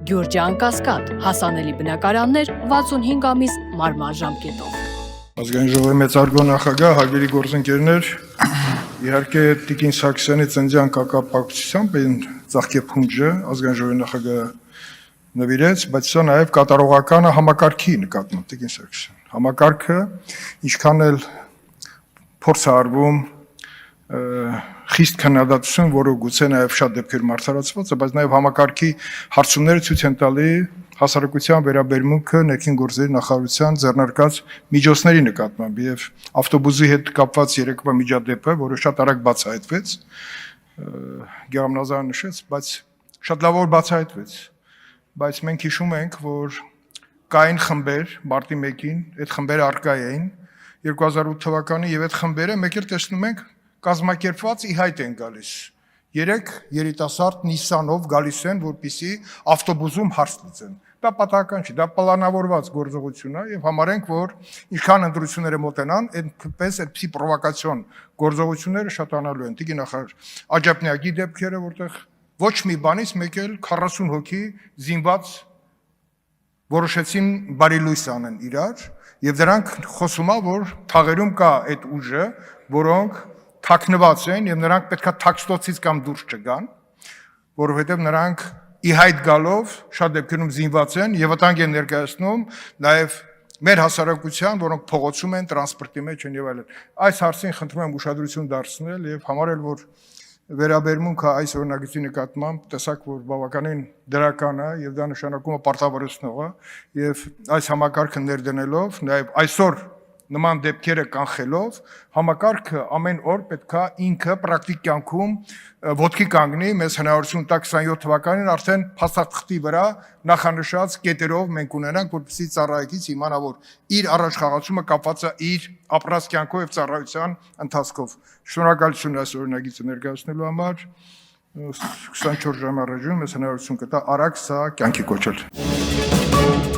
Գյուրջան Կասկադ, հասանելի բնակարաններ 65 ամիս մարման ժամկետով։ Ազգային ժողովի մեծարգո նախագահ, հարգելի գործընկերներ, իհարկե Տիկին Սարգսյանի ծննդյան կապակցությամբ այն ծաղկեփունջը ազգային ժողովի նախագահը նվիրեց, բայց սա նաև կատարողականը համակարգի նկատմամբ Տիկին Սարգսյան։ Համակարգը ինչքան էլ փորձ է արվում խիստ քննադատություն, որը գուցե նաև շատ դեպքերում արդարացված է, բայց նաև համակարգի հարցումները ցույց են տալի հասարակության վերաբերմունքը ներքին գործերի նախարարության ձեռնարկած միջոցների նկատմամբ եւ ավտոբուսի հետ կապված երեկվա միջադեպը, որը շատ արագ բացահայտվեց, Գեորգ Նազարյանը նշեց, բայց շատ լավ որ բացահայտվեց, բայց մենք հիշում ենք, որ կային խմբեր մարտի 1-ին, այդ խմբերը արկա էին 2008 թվականին եւ այդ խմբերը մեկ էլ տեսնում ենք կազմակերպված ի հայտ են գալիս։ 3 երիտասարդ Նիսսանով գալիս են, որպեսզի ավտոբուսում հարց լուծեն։ Դա պատահական չի, դա պլանավորված գործողություն է եւ համարենք, որ ինչքան ընտրությունները մոտենան, այդպես այդպիսի պրովոկացիոն գործողությունները շատանալու են։ Տիկին նախարար, Աջափնյակի դեպքերը, որտեղ ոչ մի բանից մեկ էլ 40 հոգի զինված որոշեցին բարի լույս անեն իրար եւ դրանք խոսում է, որ թաղերում կա այդ ուժը, որոնք թաքնված են եւ նրանք պետքա թաքստոցից կամ դուրս չգան, որովհետեւ նրանք ի հայտ գալով շատ դեպքերում զինված են եւ վտանգ են ներկայացնում նաեւ մեր հասարակության, որոնք փողոցում են, տրանսպորտի մեջ են եւ այլն։ Այս հարցին խնդրում եմ ուշադրություն դարձնել եւ համարել, որ վերաբերմունքը այս օրինագծի նկատմամբ տեսակ, որ բավականին դրական է եւ դա նշանակում է պարտավորեցնող է եւ այս համակարգը ներդնելով նաեւ այսօր նման դեպքերը կանխելով համակարգը ամեն օր պետքա ինքը պրակտիկ կյանքում ոտքի կանգնի մեզ հնարավորություն տա 27 թվականին արդեն փաստաթղթի վրա նախանշած կետերով մենք ունենանք, որպեսզի ծառայեկից իմանա, որ իր առաջխաղացումը կապված է իր ապրած կյանքով եւ ծառայության ընթացքով։ Շնորհակալություն այս օրինագիծը ներկայացնելու համար 24 ժամ առաջ մեզ հնարավորություն կտա արագ սա կյանքի կոչել։